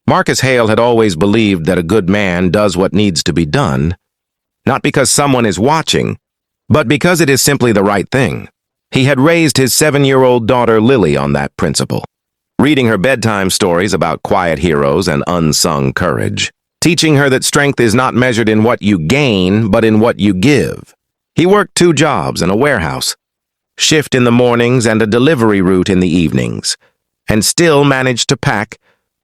Marcus Hale had always believed that a good man does what needs to be done, not because someone is watching, but because it is simply the right thing. He had raised his 7-year-old daughter Lily on that principle, reading her bedtime stories about quiet heroes and unsung courage, teaching her that strength is not measured in what you gain, but in what you give. He worked 2 jobs in a warehouse, shift in the mornings and a delivery route in the evenings, and still managed to pack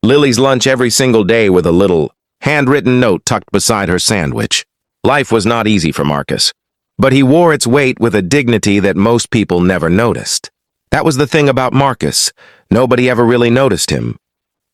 Lily's lunch every single day with a little handwritten note tucked beside her sandwich. Life was not easy for Marcus, but he wore its weight with a dignity that most people never noticed. That was the thing about Marcus. Nobody ever really noticed him.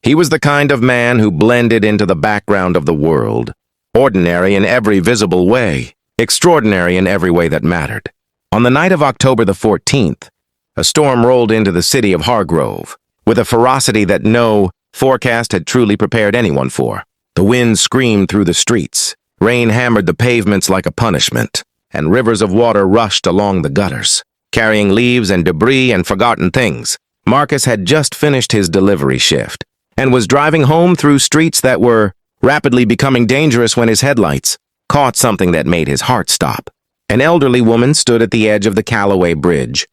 He was the kind of man who blended into the background of the world, ordinary in every visible way, extraordinary in every way that mattered. On the night of October the 14th, a storm rolled into the city of Hargrove, with a ferocity that no forecast had truly prepared anyone for. The wind screamed through the streets, rain hammered the pavements like a punishment, and rivers of water rushed along the gutters, carrying leaves and debris and forgotten things. Marcus had just finished his delivery shift and was driving home through streets that were rapidly becoming dangerous when his headlights caught something that made his heart stop. An elderly woman stood at the edge of the Callaway Bridge,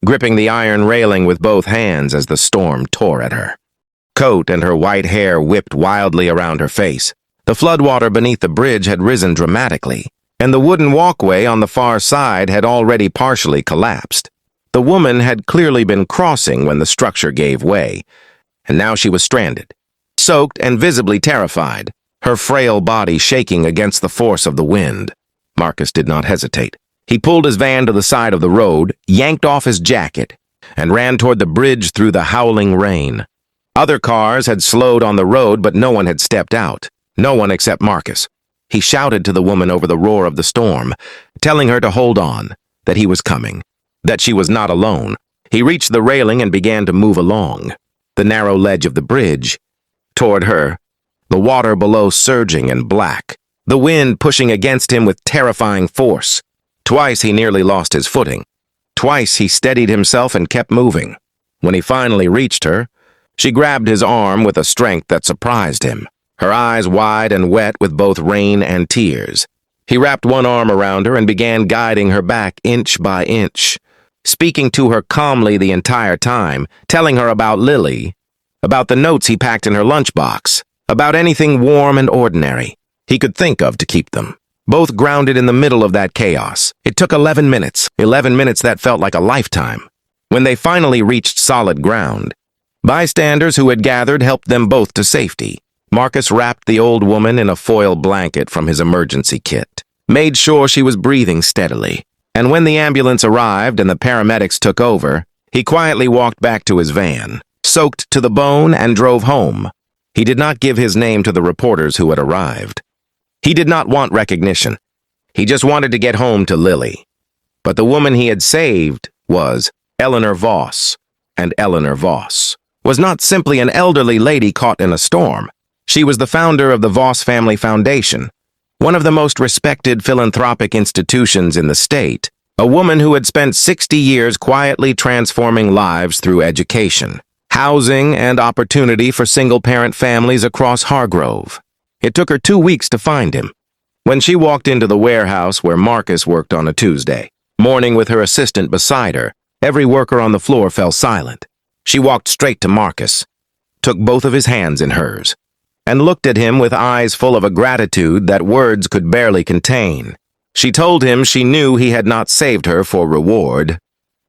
gripping the iron railing with both hands as the storm tore at her. Coat and her white hair whipped wildly around her face. The floodwater beneath the bridge had risen dramatically, and the wooden walkway on the far side had already partially collapsed. The woman had clearly been crossing when the structure gave way, and now she was stranded, soaked and visibly terrified, her frail body shaking against the force of the wind. Marcus did not hesitate. He pulled his van to the side of the road, yanked off his jacket, and ran toward the bridge through the howling rain. Other cars had slowed on the road, but no one had stepped out. No one except Marcus. He shouted to the woman over the roar of the storm, telling her to hold on, that he was coming, that she was not alone. He reached the railing and began to move along the narrow ledge of the bridge toward her, the water below surging and black, the wind pushing against him with terrifying force. Twice he nearly lost his footing. Twice he steadied himself and kept moving. When he finally reached her, she grabbed his arm with a strength that surprised him, her eyes wide and wet with both rain and tears. He wrapped one arm around her and began guiding her back inch by inch, speaking to her calmly the entire time, telling her about Lily, about the notes he packed in her lunchbox, about anything warm and ordinary he could think of to keep them, both grounded in the middle of that chaos. It took 11 minutes that felt like a lifetime. When they finally reached solid ground, bystanders who had gathered helped them both to safety. Marcus wrapped the old woman in a foil blanket from his emergency kit, made sure she was breathing steadily, and when the ambulance arrived and the paramedics took over, he quietly walked back to his van, soaked to the bone, and drove home. He did not give his name to the reporters who had arrived. He did not want recognition. He just wanted to get home to Lily. But the woman he had saved was Eleanor Voss, and Eleanor Voss was not simply an elderly lady caught in a storm. She was the founder of the Voss Family Foundation, one of the most respected philanthropic institutions in the state, a woman who had spent 60 years quietly transforming lives through education, housing, and opportunity for single-parent families across Hargrove. It took her 2 weeks to find him. When she walked into the warehouse where Marcus worked on a Tuesday morning with her assistant beside her, every worker on the floor fell silent. She walked straight to Marcus, took both of his hands in hers, and looked at him with eyes full of a gratitude that words could barely contain. She told him she knew he had not saved her for reward,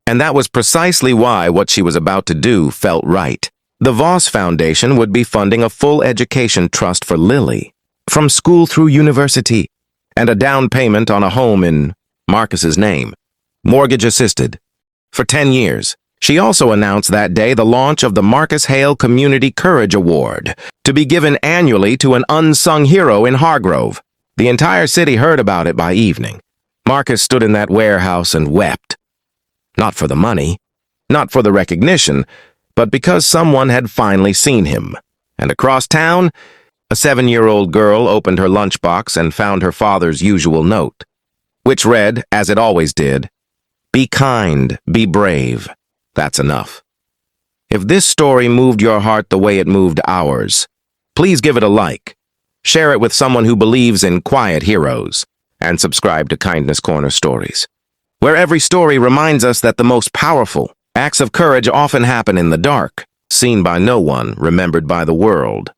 and that was precisely why what she was about to do felt right. The Voss Foundation would be funding a full education trust for Lily, from school through university, and a down payment on a home in Marcus's name, mortgage assisted, for 10 years. She also announced that day the launch of the Marcus Hale Community Courage Award, to be given annually to an unsung hero in Hargrove. The entire city heard about it by evening. Marcus stood in that warehouse and wept. Not for the money, not for the recognition, but because someone had finally seen him. And across town, a 7-year-old girl opened her lunchbox and found her father's usual note, which read, as it always did, "Be kind, be brave. That's enough." If this story moved your heart the way it moved ours, please give it a like. Share it with someone who believes in quiet heroes, and subscribe to Kindness Corner Stories, where every story reminds us that the most powerful acts of courage often happen in the dark, seen by no one, remembered by the world.